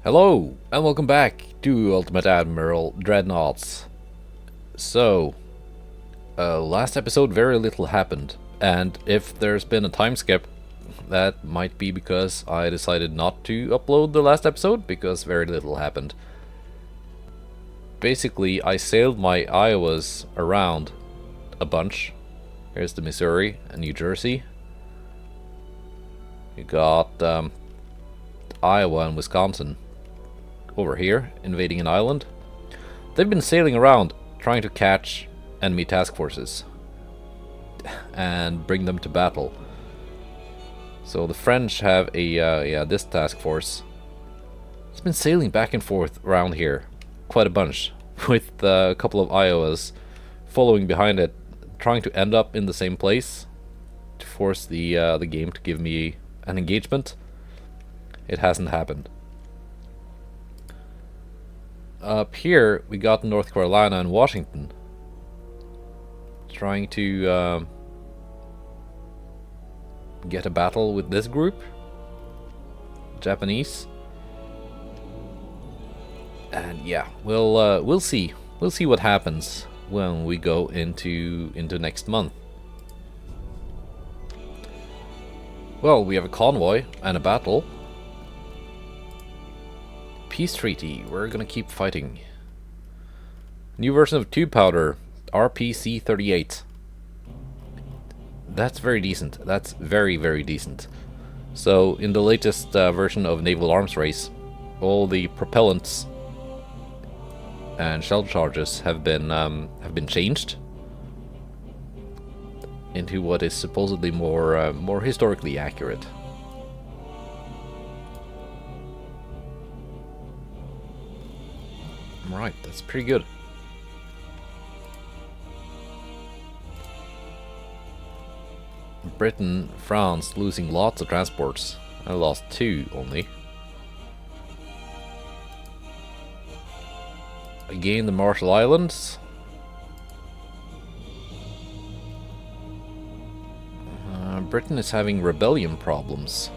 Hello, and welcome back to Ultimate Admiral Dreadnoughts. So, last episode very little happened, and if there's been a time skip, that might be because I decided not to upload the last episode, because very little happened. Basically, I sailed my Iowas around a bunch. Here's the Missouri and New Jersey. You got Iowa and Wisconsin over here, invading an island. They've been sailing around, trying to catch enemy task forces and bring them to battle. So the French have this task force. It's been sailing back and forth around here quite a bunch, with a couple of Iowas following behind it, trying to end up in the same place to force the game to give me an engagement. It hasn't happened. Up here, we got North Carolina and Washington trying to get a battle with this group, Japanese. And yeah, we'll see what happens when we go into next month. Well, we have a convoy and a battle. Peace treaty. We're gonna keep fighting. New version of tube powder, RPC-38. That's very decent. That's very, very decent. So in the latest version of Naval Arms Race, all the propellants and shell charges have been changed into what is supposedly more historically accurate. Right, that's pretty good. Britain, France losing lots of transports. I lost 2 only. Again, the Marshall Islands. Britain is having rebellion problems.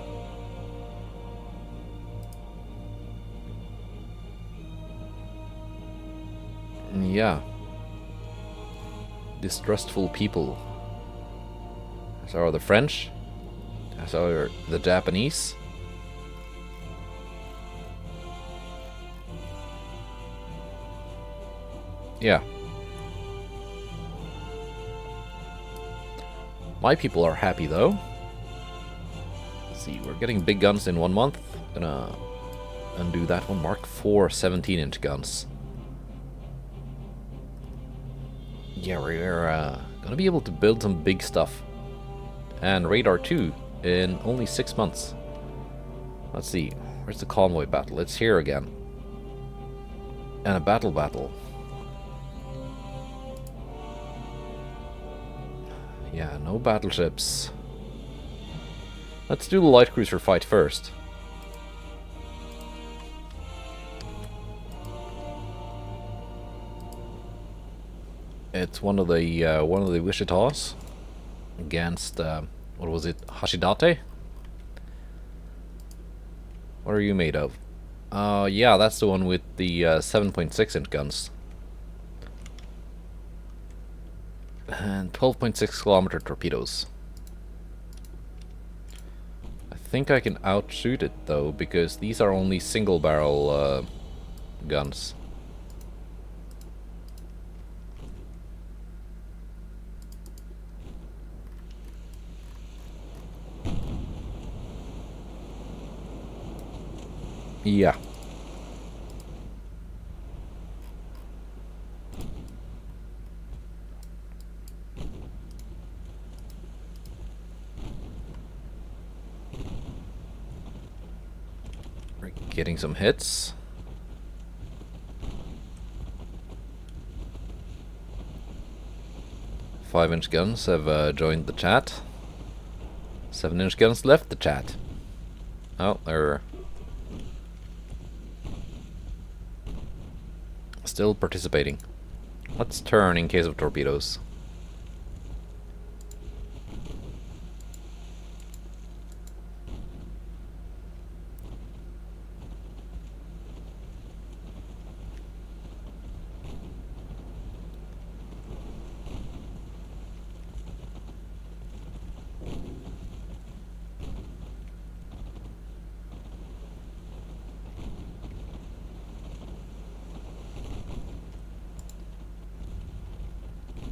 Yeah. Distrustful people. As are the French. As are the Japanese. Yeah. My people are happy though. Let's see, we're getting big guns in 1 month. Gonna undo that one. Mark 4 17-inch guns. Yeah, we're gonna be able to build some big stuff. And radar 2 in only 6 months. Let's see, where's the convoy battle? It's here again. And a battle. Yeah, no battleships. Let's do the light cruiser fight first. It's one of the Wichitas against what was it, Hashidate? What are you made of? Yeah, that's the one with the 7.6-inch guns and 12.6-kilometer torpedoes. I think I can outshoot it though, because these are only single barrel guns. Yeah. We're getting some hits. Five-inch guns have joined the chat. 7-inch guns left the chat. Oh, they're still participating. Let's turn in case of torpedoes.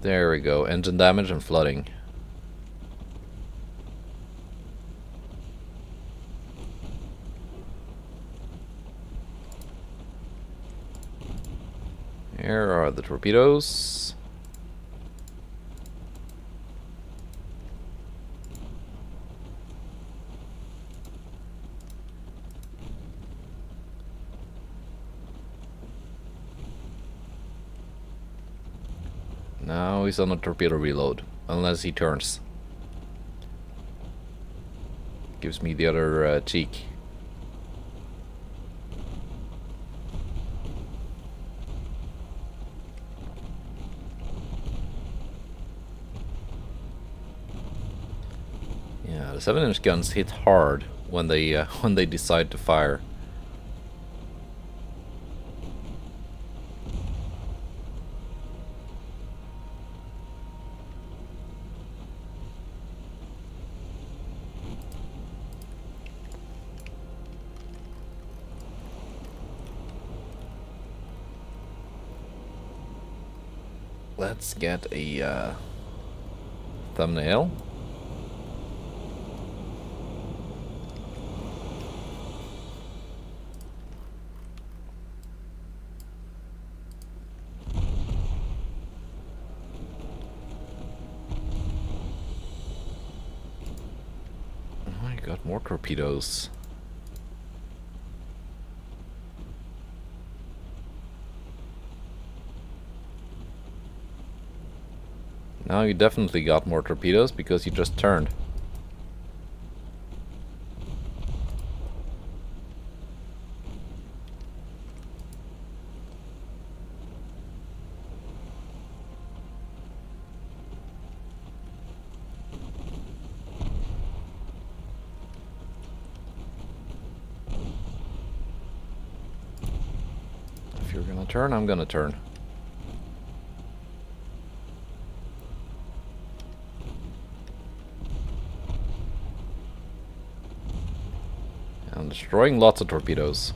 There we go. Engine damage and flooding. Here are the torpedoes. Now he's on a torpedo reload, unless he turns. Gives me the other cheek. Yeah, the 7-inch guns hit hard when they decide to fire. Let's get a thumbnail. Oh, I got more torpedoes. Now you definitely got more torpedoes because you just turned. If you're gonna turn, I'm gonna turn. I'm destroying lots of torpedoes.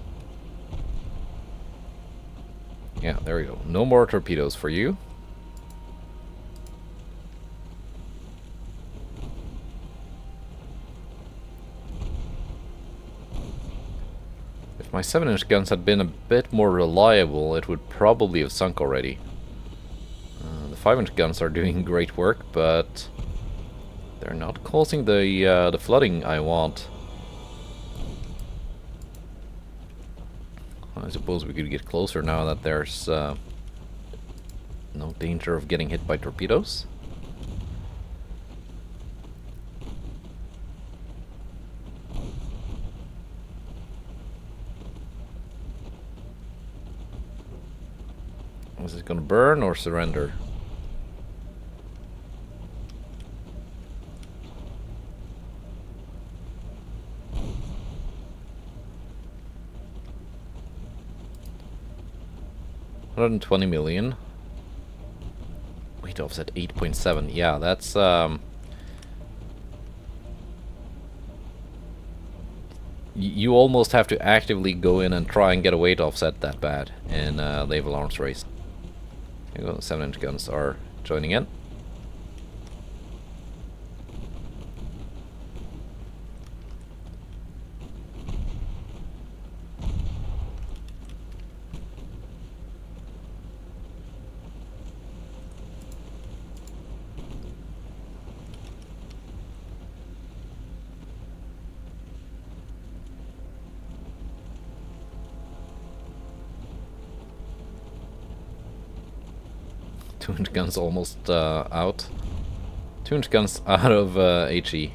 Yeah, there we go. No more torpedoes for you. If my 7-inch guns had been a bit more reliable, it would probably have sunk already. The 5-inch guns are doing great work, but they're not causing the flooding I want. I suppose we could get closer now that there's no danger of getting hit by torpedoes. Is it gonna burn or surrender? $120 million. Weight offset 8.7. Yeah, that's you almost have to actively go in and try and get a weight offset that bad in Naval arms race. Here you go, the 7-inch guns are joining in. Two-inch guns almost out. 2-inch guns out of HE.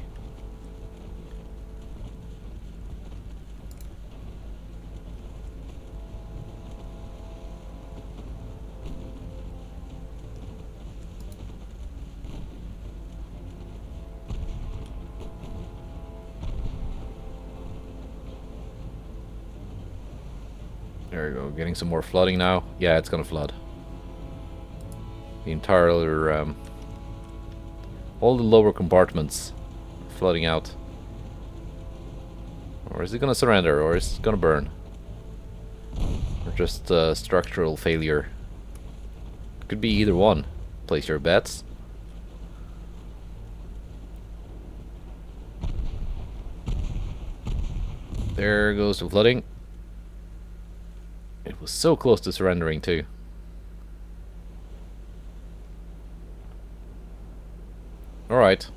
There we go, getting some more flooding now. Yeah, it's gonna flood. The entire all the lower compartments flooding out. Or is it gonna surrender, or is it gonna burn? Or just structural failure? Could be either one. Place your bets. There goes the flooding. It was so close to surrendering too. Alright.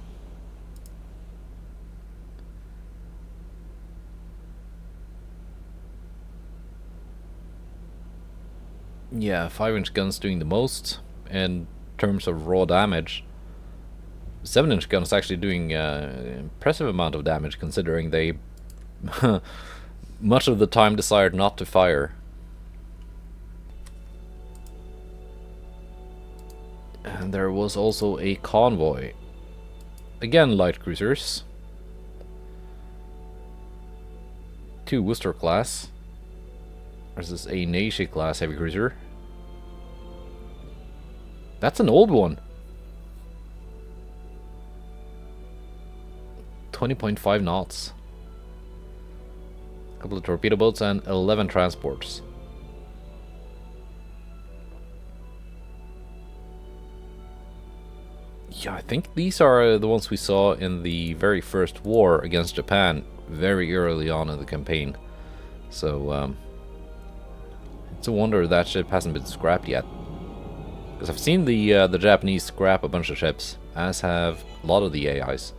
Yeah, 5-inch guns doing the most in terms of raw damage. 7-inch guns actually doing impressive amount of damage, considering they much of the time decided not to fire. And there was also a convoy. Again, light cruisers. 2 Worcester class. Versus a Navy class heavy cruiser. That's an old one. 20.5 knots. A couple of torpedo boats and 11 transports. Yeah, I think these are the ones we saw in the very first war against Japan, very early on in the campaign. So, it's a wonder that ship hasn't been scrapped yet. Because I've seen the Japanese scrap a bunch of ships, as have a lot of the AIs.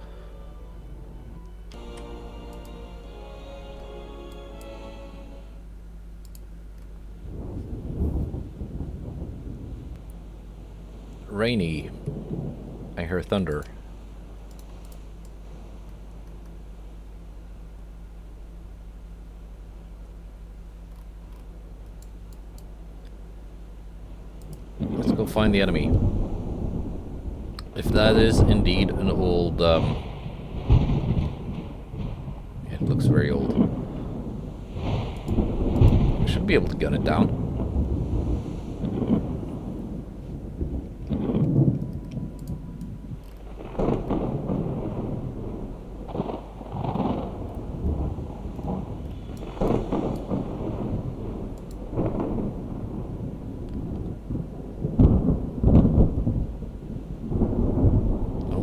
Rainy. I hear thunder. Let's go find the enemy. If that is indeed an old... it looks very old. I should be able to gun it down.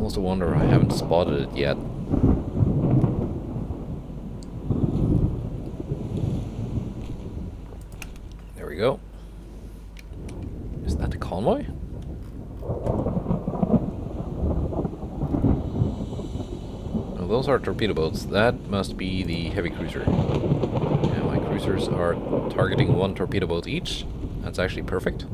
I wonder I haven't spotted it yet. There we go. Is that the convoy? No, those are torpedo boats. That must be the heavy cruiser. Yeah, my cruisers are targeting 1 torpedo boat each. That's actually perfect.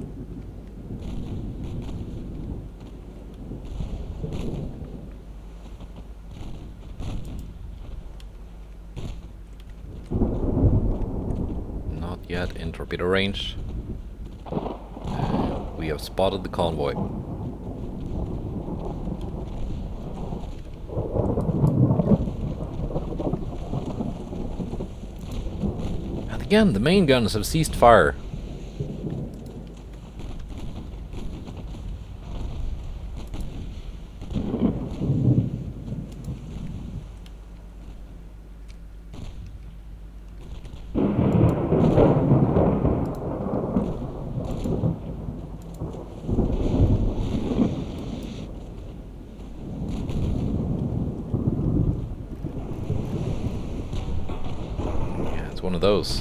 Yet in torpedo range. We have spotted the convoy. And again, the main guns have ceased fire. One of those.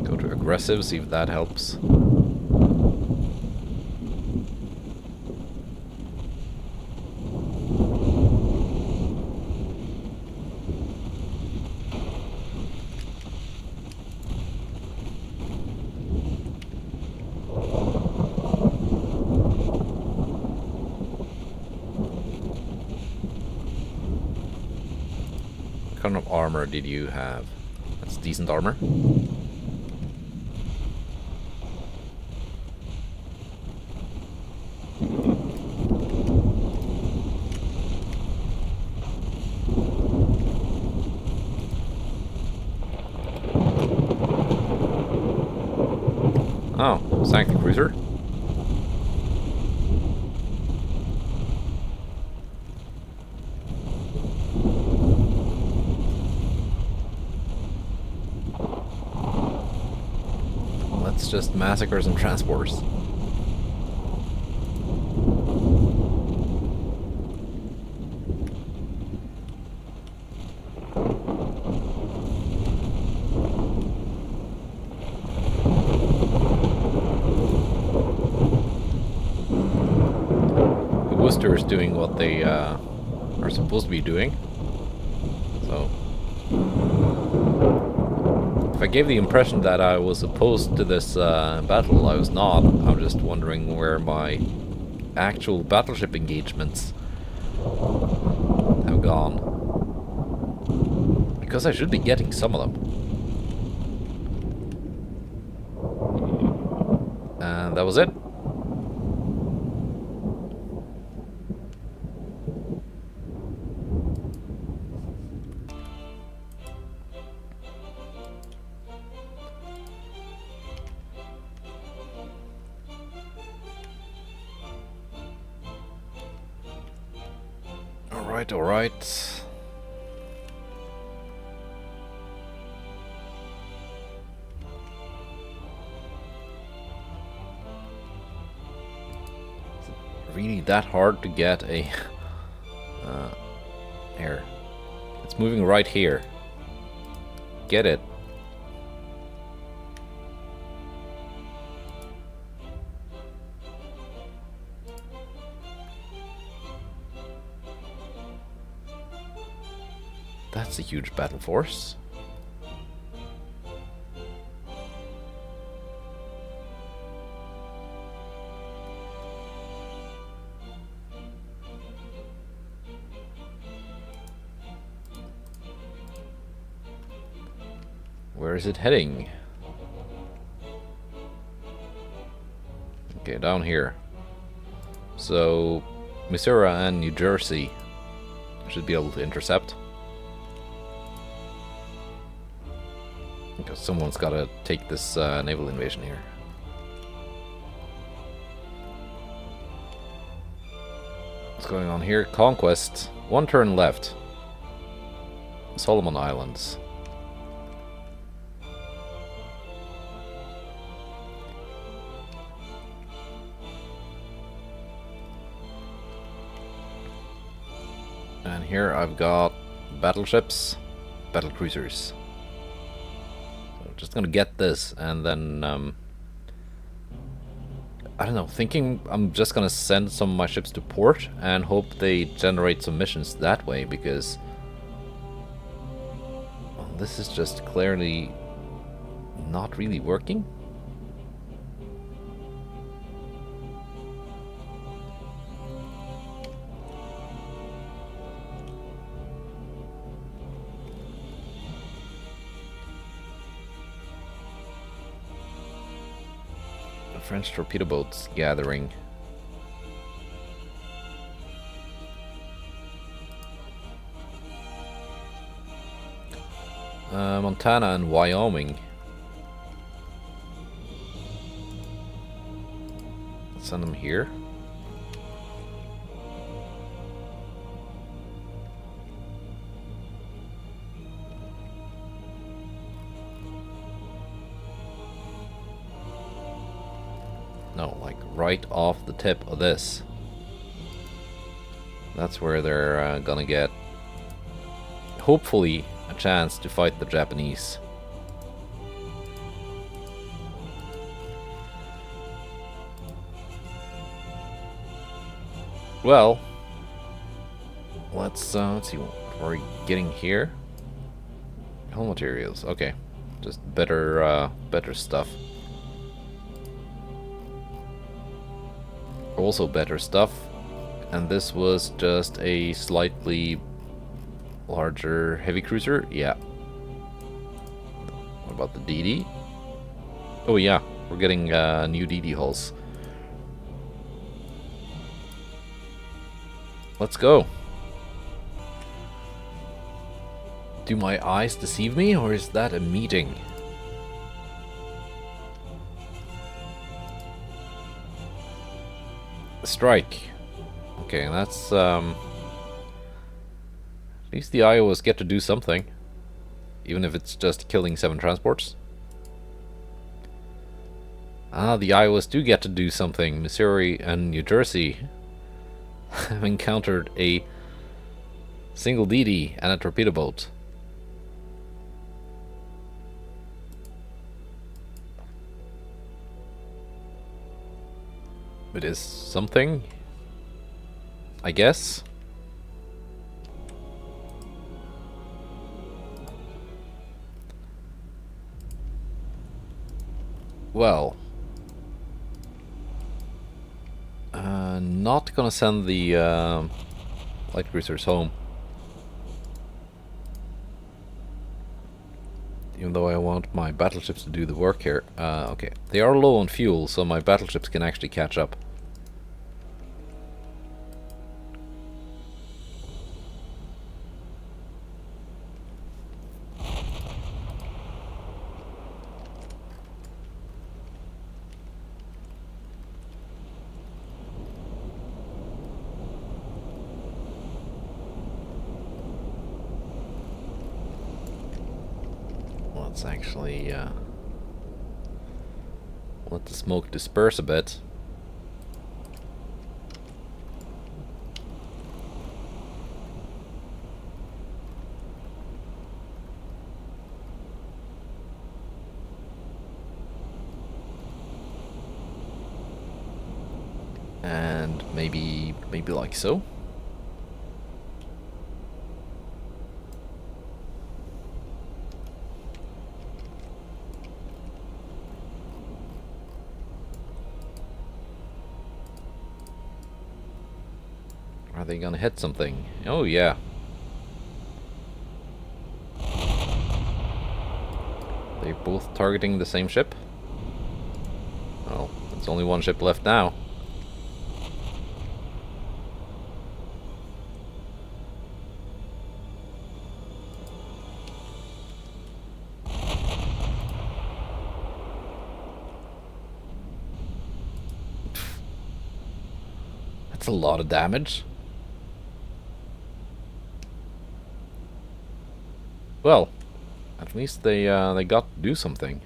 Go to aggressive, see if that helps. What kind of armor did you have? That's decent armor. Oh, sank the cruiser. let's just massacre some transporters. The Worcester is doing what they are supposed to be doing. So, if I gave the impression that I was opposed to this battle, I was not. I'm just wondering where my actual battleship engagements have gone. Because I should be getting some of them. And that was it. All right. Is it really that hard to get a here? It's moving right here. Get it. That's a huge battle force. Where is it heading? Okay, down here. So, Missouri and New Jersey should be able to intercept. Because someone's got to take this naval invasion here. What's going on here? Conquest. 1 turn left. Solomon Islands. And here I've got battleships, battlecruisers. Just gonna get this, and then I don't know, thinking I'm just gonna send some of my ships to port and hope they generate some missions that way, because well, this is just clearly not really working. French torpedo boats gathering. Montana and Wyoming. Send them here. No, like right off the tip of this. That's where they're gonna get, hopefully, a chance to fight the Japanese. Well, let's see what we're getting here. Hull materials, okay, just better stuff. Also better stuff, and this was just a slightly larger heavy cruiser. Yeah. What about the DD? Oh yeah, we're getting new DD hulls. Let's go. Do my eyes deceive me, or is that a meeting? Strike. Okay, that's at least the Iowas get to do something, even if it's just killing 7 transports. Ah, the Iowas do get to do something. Missouri and New Jersey have encountered a single DD and a torpedo boat. It is something, I guess. Well, not gonna send the light cruisers home, even though I want my battleships to do the work here. Okay, they are low on fuel, so my battleships can actually catch up. Let's actually let the smoke disperse a bit. And maybe like so. Are they gonna hit something? Oh yeah. They're both targeting the same ship? Well, there's only one ship left now. That's a lot of damage. Well, at least they got to do something.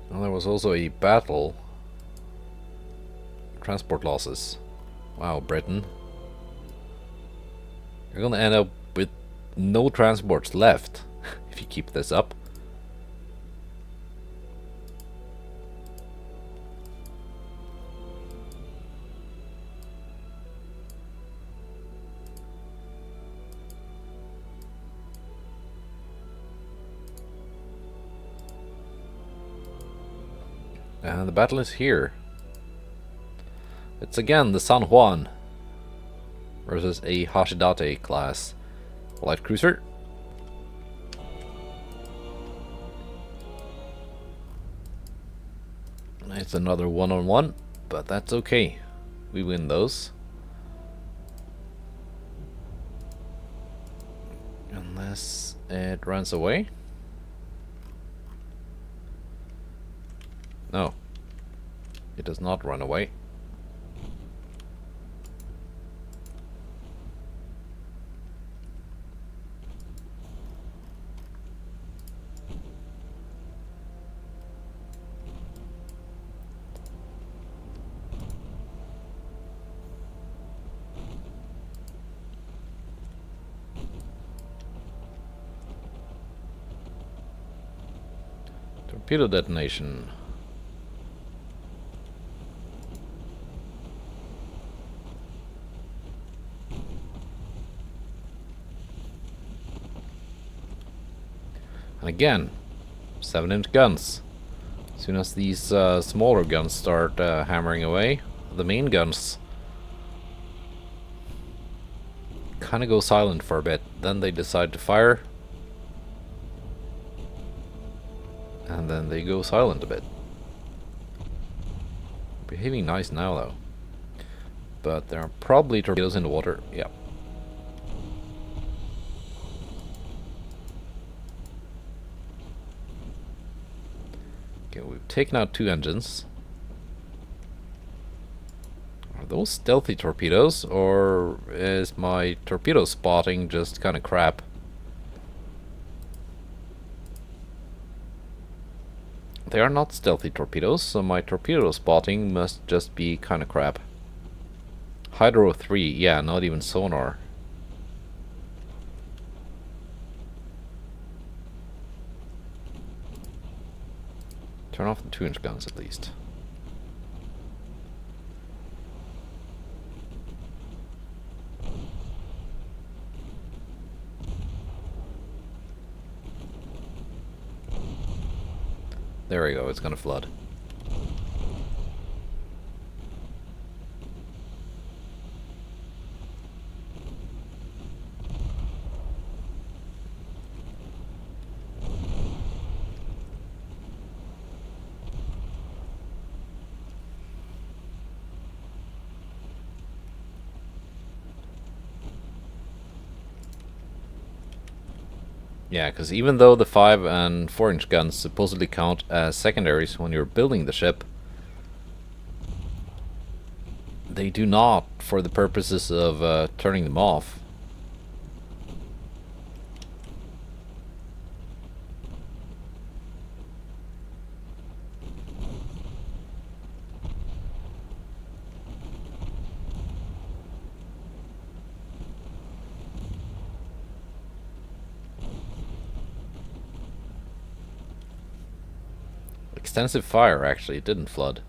Well, there was also a battle. Transport losses. Wow, Britain. You're gonna end up with no transports left if you keep this up. And the battle is here. It's again the San Juan versus a Hashidate class light cruiser. It's another one-on-one, but that's okay. We win those. Unless it runs away. No, it does not run away. Torpedo detonation. And again, 7-inch guns. As soon as these smaller guns start hammering away, the main guns kind of go silent for a bit. Then they decide to fire. And then they go silent a bit. Behaving nice now though. But there are probably torpedoes in the water. Yeah. Okay, we've taken out 2 engines. Are those stealthy torpedoes, or is my torpedo spotting just kind of crap? They are not stealthy torpedoes, so my torpedo spotting must just be kind of crap. Hydro 3, yeah, not even sonar. Turn off the 2-inch guns at least. There we go, it's gonna flood. Yeah, because even though the 5 and 4-inch guns supposedly count as secondaries when you're building the ship, they do not for the purposes of turning them off. Extensive fire, actually, it didn't flood.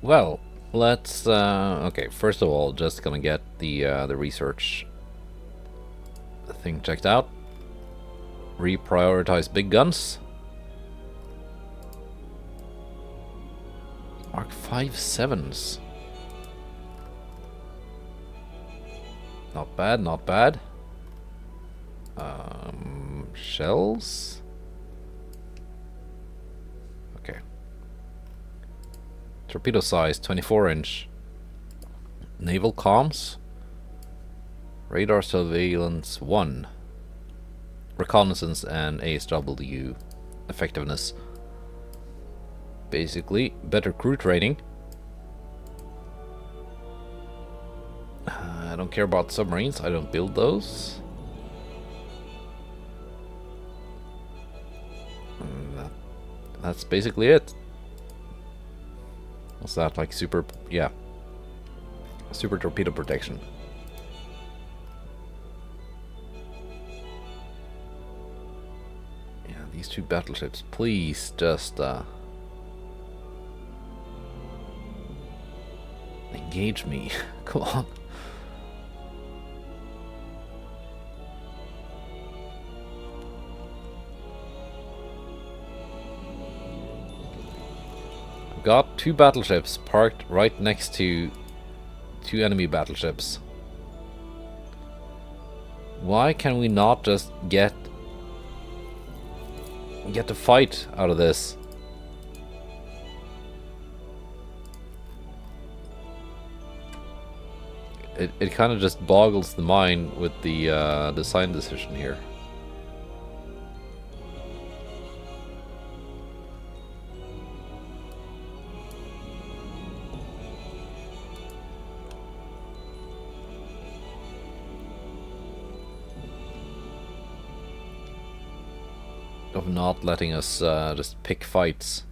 Well, let's okay, first of all, just gonna get the research thing checked out. Reprioritize big guns. Mark 5.7s. Not bad, not bad. Shells? Okay. Torpedo size, 24-inch. Naval comms. Radar surveillance 1. Reconnaissance and ASW effectiveness. Basically, better crew training. I don't care about submarines, I don't build those. That's basically it. What's that, like super, yeah. Super torpedo protection. Yeah, these 2 battleships, please just engage me. Come on. Got 2 battleships parked right next to 2 enemy battleships. Why can we not just get a fight out of this? It kind of just boggles the mind with the design decision here. Of not letting us just pick fights.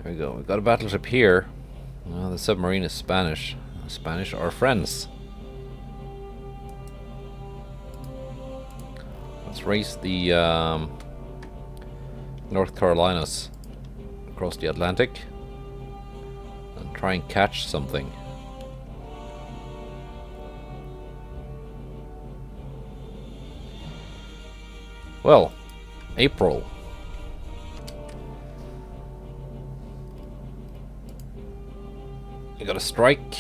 There we go. We've got a battleship here. Well, the submarine is Spanish. Spanish are friends. Let's race the North Carolinas across the Atlantic and try and catch something. Well, April. You got a strike.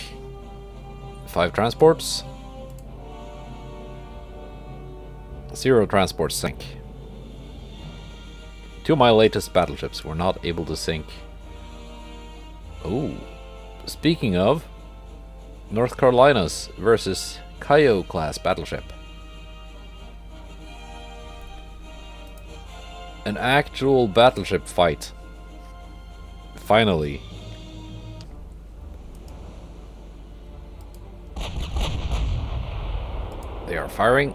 5 transports. 0 transports sink. 2 of my latest battleships were not able to sink. Oh, speaking of, North Carolinas versus Kaio class battleship. An actual battleship fight. Finally. They are firing.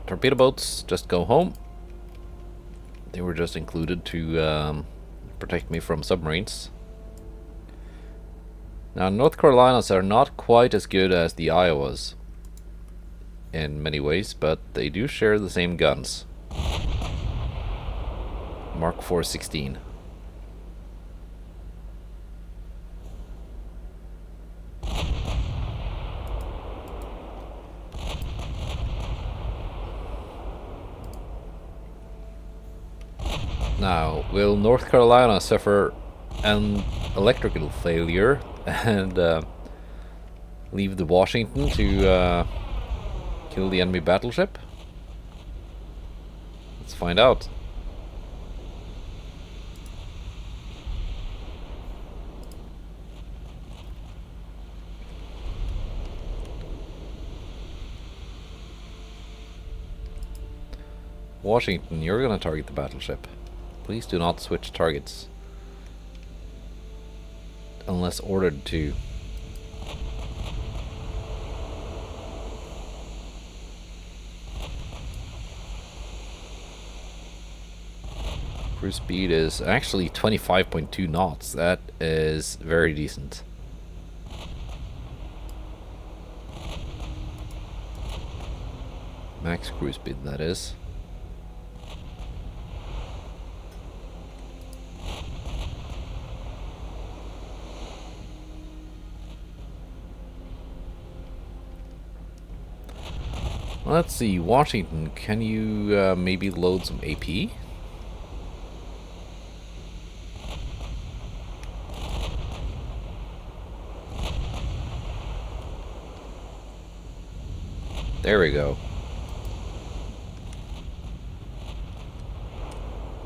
Torpedo boats, just go home. They were just included to protect me from submarines. Now, North Carolinas are not quite as good as the Iowas in many ways, but they do share the same guns. Mark 416. Now, will North Carolina suffer an electrical failure and leave the Washington to kill the enemy battleship? Let's find out. Washington, you're gonna target the battleship. Please do not switch targets unless ordered to. Cruise speed is actually 25.2 knots. That is very decent. Max cruise speed, that is. Let's see, Washington, can you maybe load some AP? There we go.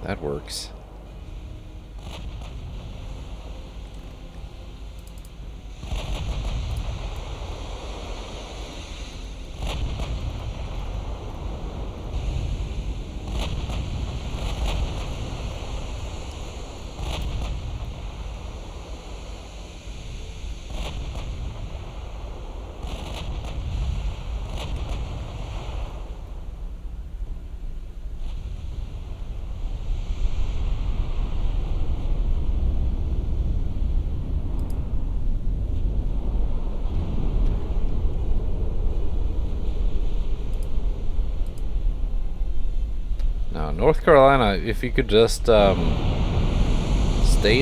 That works. Now, North Carolina, if you could just stay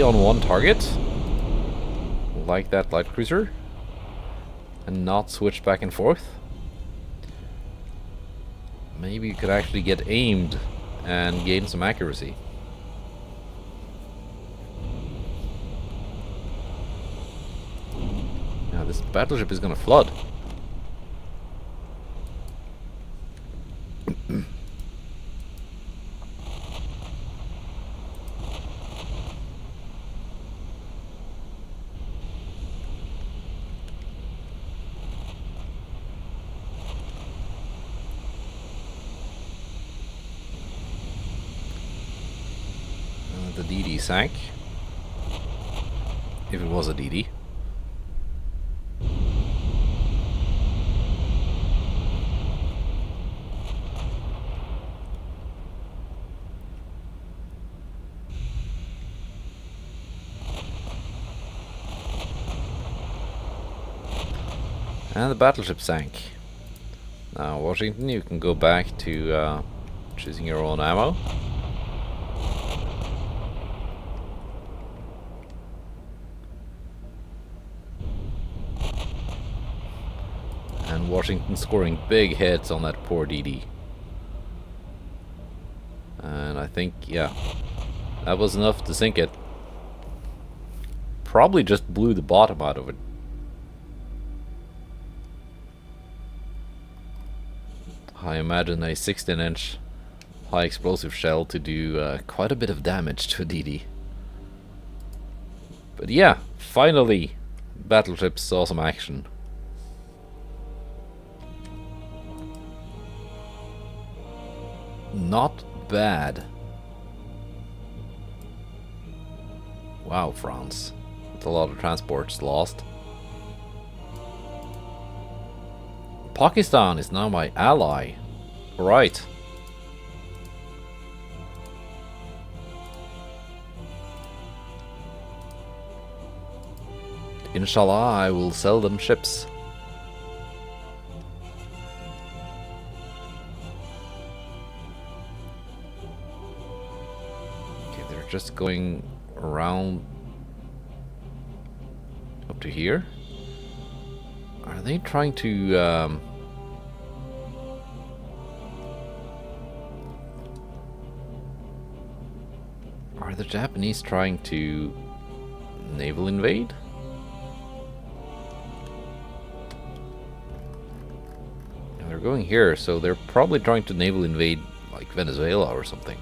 on one target, like that light cruiser, and not switch back and forth, maybe you could actually get aimed and gain some accuracy. Now, this battleship is gonna flood. The DD sank. If it was a DD. And the battleship sank. Now, Washington, you can go back to choosing your own ammo. And Washington scoring big hits on that poor DD. And I think, yeah, that was enough to sink it. Probably just blew the bottom out of it. I imagine a 16-inch high explosive shell to do quite a bit of damage to a DD. But yeah, finally, battleships saw some action. Not bad. Wow, France. That's a lot of transports lost. Pakistan is now my ally. Right. Inshallah, I will sell them ships. Okay, they're just going around up to here. Are they trying to are the Japanese trying to naval invade? And they're going here, so they're probably trying to naval invade like Venezuela or something.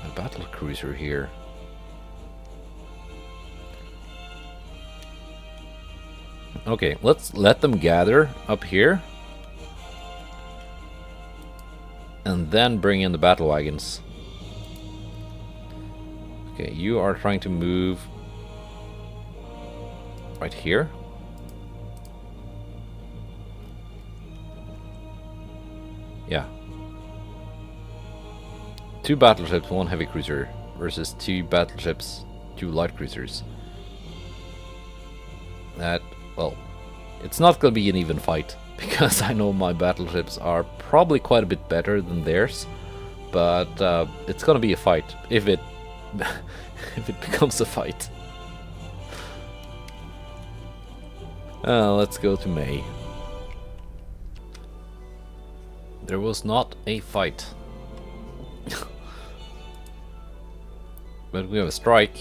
A battle cruiser here. Okay, let's let them gather up here. And then bring in the battle wagons. Okay, you are trying to move right here. Yeah. 2 battleships, 1 heavy cruiser versus 2 battleships, 2 light cruisers. That, well, it's not going to be an even fight, because I know my battleships are probably quite a bit better than theirs, but it's going to be a fight if it if it becomes a fight. Let's go to May. There was not a fight. But we have a strike.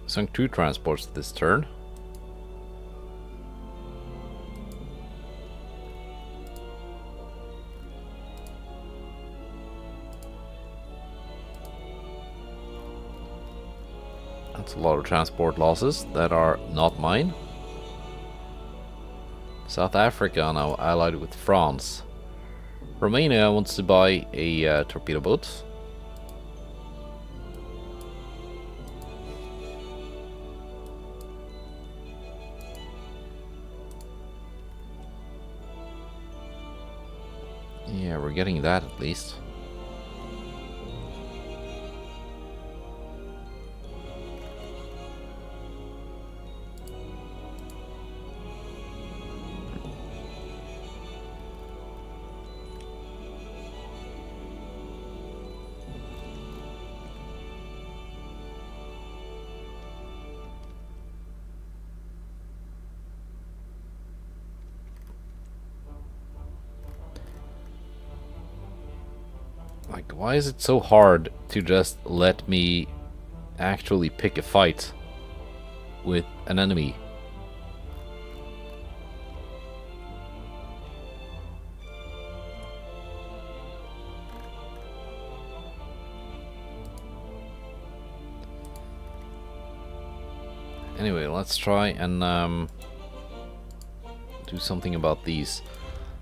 Sunk 2 transports this turn. That's a lot of transport losses that are not mine. South Africa now allied with France. Romania wants to buy a torpedo boat. Yeah, we're getting that at least. Like, why is it so hard to just let me actually pick a fight with an enemy? Anyway, let's try and do something about these.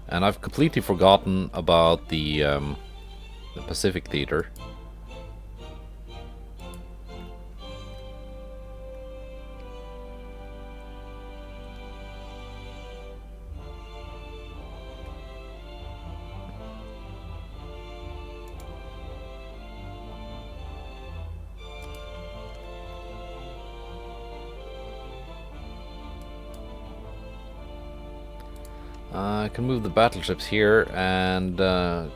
And I've completely forgotten about the Pacific Theater. I can move the battleships here and I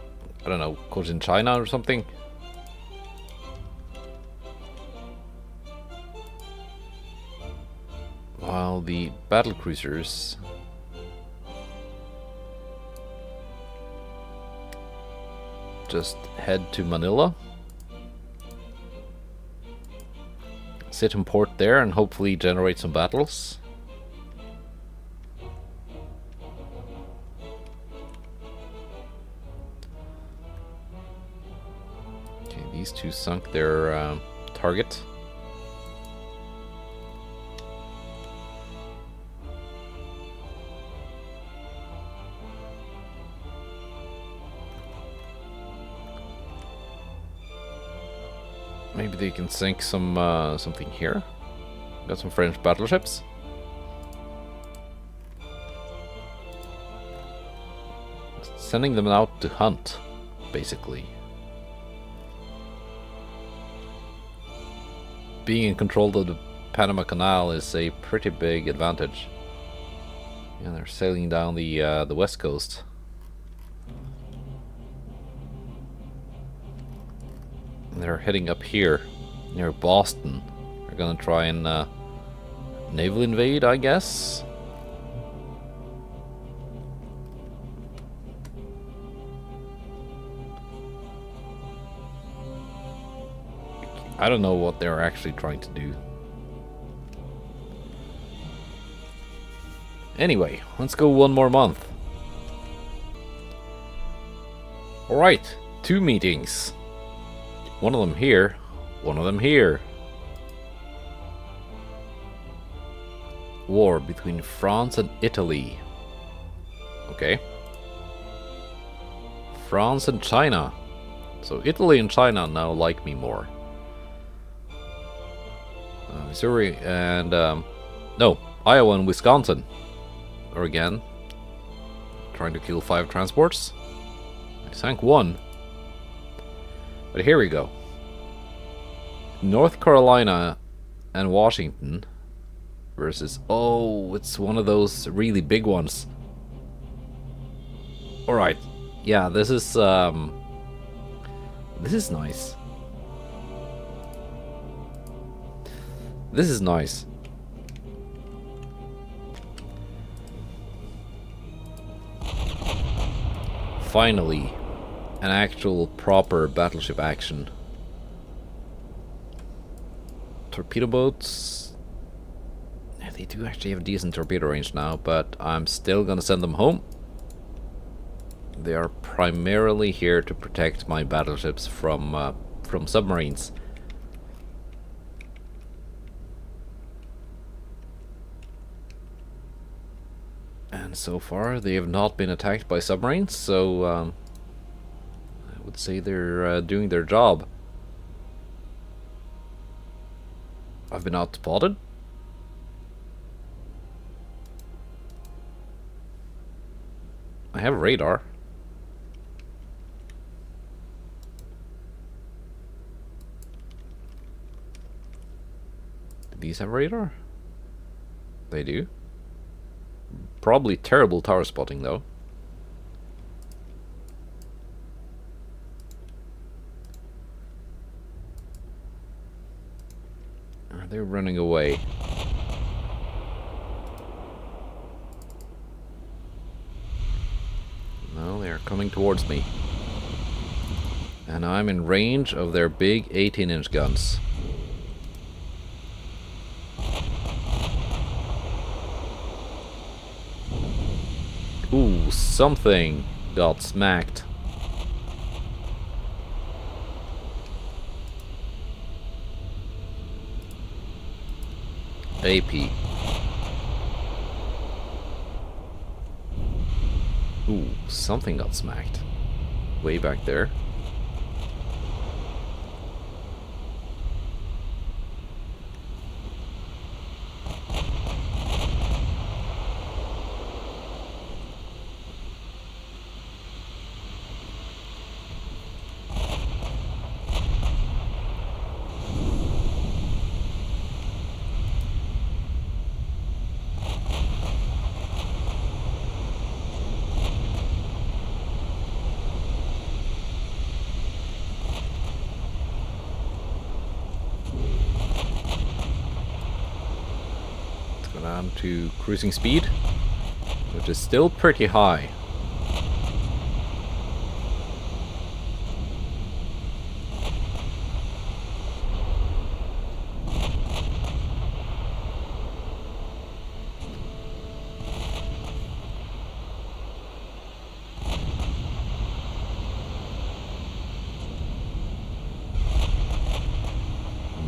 don't know, goes in China or something. While the battle cruisers just head to Manila, sit in port there and hopefully generate some battles. These 2 sunk their target. Maybe they can sink some something here. Got some French battleships. Sending them out to hunt, basically. Being in control of the Panama Canal is a pretty big advantage. Yeah, they're sailing down the west coast. And they're heading up here near Boston. They're gonna try and naval invade, I guess. I don't know what they're actually trying to do. Anyway, let's go one more month. Alright, 2 meetings. One of them here, one of them here. War between France and Italy. Okay. France and China. So Italy and China now like me more. Missouri and no, Iowa and Wisconsin are again trying to kill 5 transports. I sank 1, but here we go. North Carolina and Washington versus, oh, it's one of those really big ones. All right, yeah, this is nice. This is nice. Finally, an actual proper battleship action. Torpedo boats. Yeah, they do actually have decent torpedo range now, but I'm still gonna send them home. They are primarily here to protect my battleships from submarines. And so far, they have not been attacked by submarines, so I would say they're doing their job. I've been outspotted. I have radar. Do these have radar? They do. Probably terrible tower spotting though. Are they running away? No, they are coming towards me. And I'm in range of their big 18-inch guns. Ooh, something got smacked. AP. Ooh, something got smacked. Way back there. Down to cruising speed, which is still pretty high.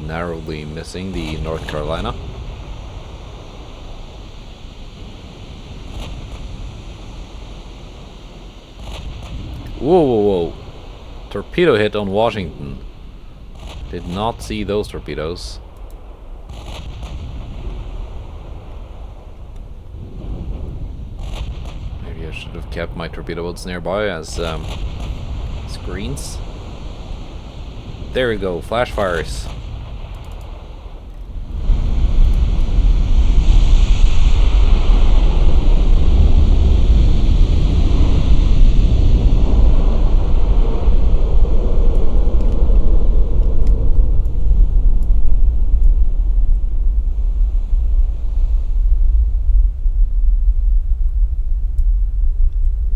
Narrowly missing the North Carolina. Whoa, whoa, whoa. Torpedo hit on Washington. Did not see those torpedoes. Maybe I should have kept my torpedo boats nearby as screens. There we go, flash fires.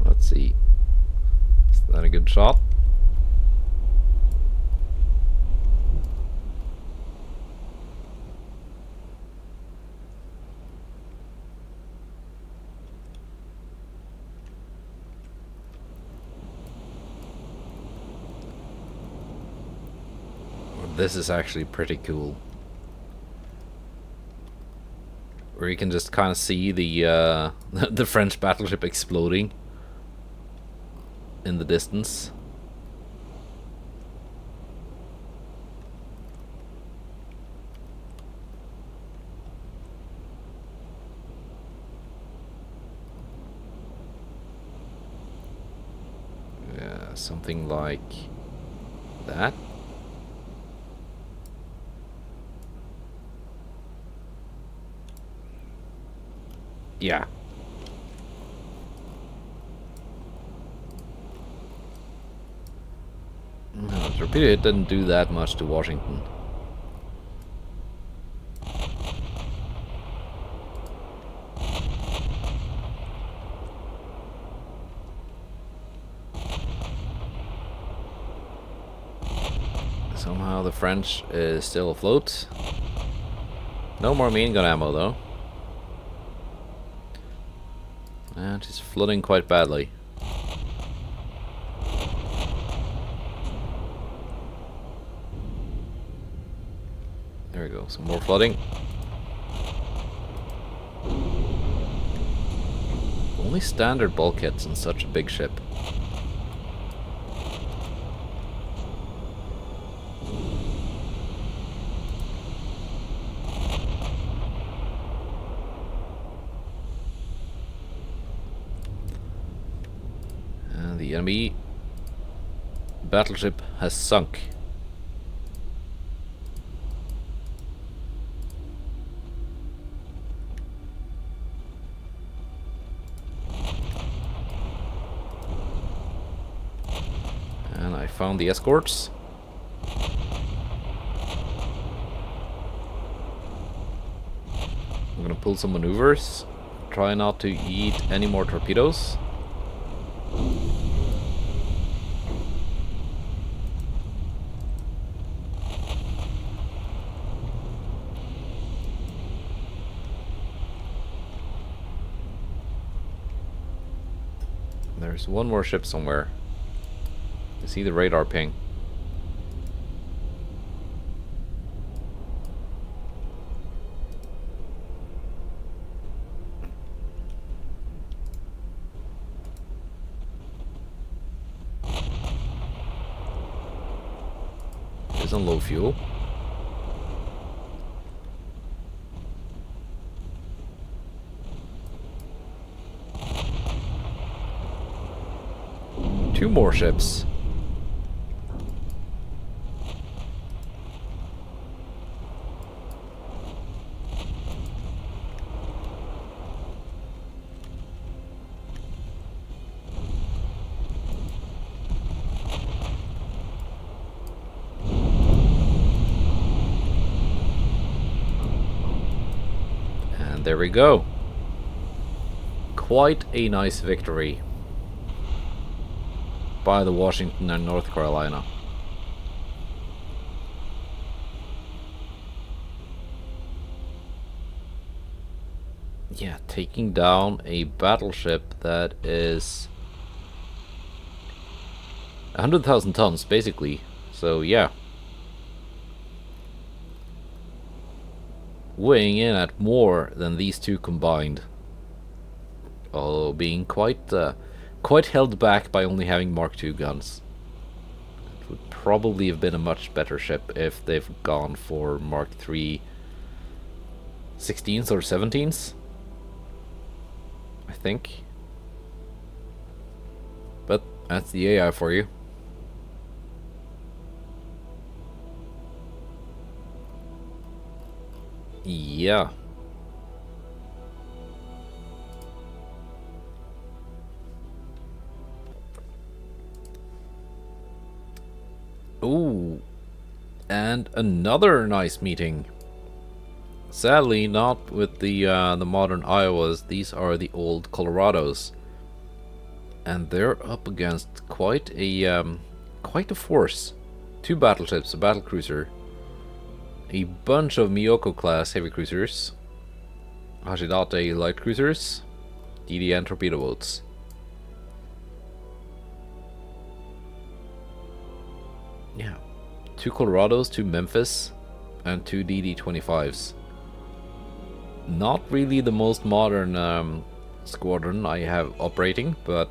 Let's see. Is that a good shot? This is actually pretty cool. Where you can just kind of see the the French battleship exploding in the distance. Yeah, something like that. Yeah. No, torpedo hit didn't do that much to Washington. Somehow the French is still afloat. No more main gun ammo though. And he's flooding quite badly. There we go, some more flooding. Only standard bulkheads in such a big ship. The enemy battleship has sunk. And I found the escorts. I'm gonna pull some maneuvers. Try not to eat any more torpedoes. There's one more ship somewhere. I see the radar ping. It's on low fuel. Two more ships. And there we go. Quite a nice victory by the Washington and North Carolina. Yeah, taking down a battleship that is 100,000 tons basically. So yeah, weighing in at more than these two combined, although being quite held back by only having Mark II guns. would probably have been a much better ship if they've gone for Mark III 16s or 17s, I think. But that's the AI for you. Yeah. Ooh. And another nice meeting. Sadly, not with the modern Iowas. These are the old Colorados, and they're up against quite a force. 2 battleships, a battlecruiser, a bunch of Miyoko class heavy cruisers, Hashidate light cruisers, DDN torpedo boats. Yeah, 2 Colorados, 2 Memphis, and 2 DD-25s. Not really the most modern squadron I have operating, but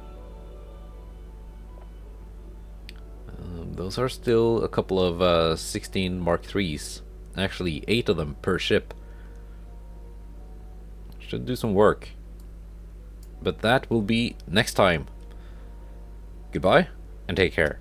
those are still a couple of 16 Mark IIIs. Actually, 8 of them per ship. Should do some work. But that will be next time. Goodbye, and take care.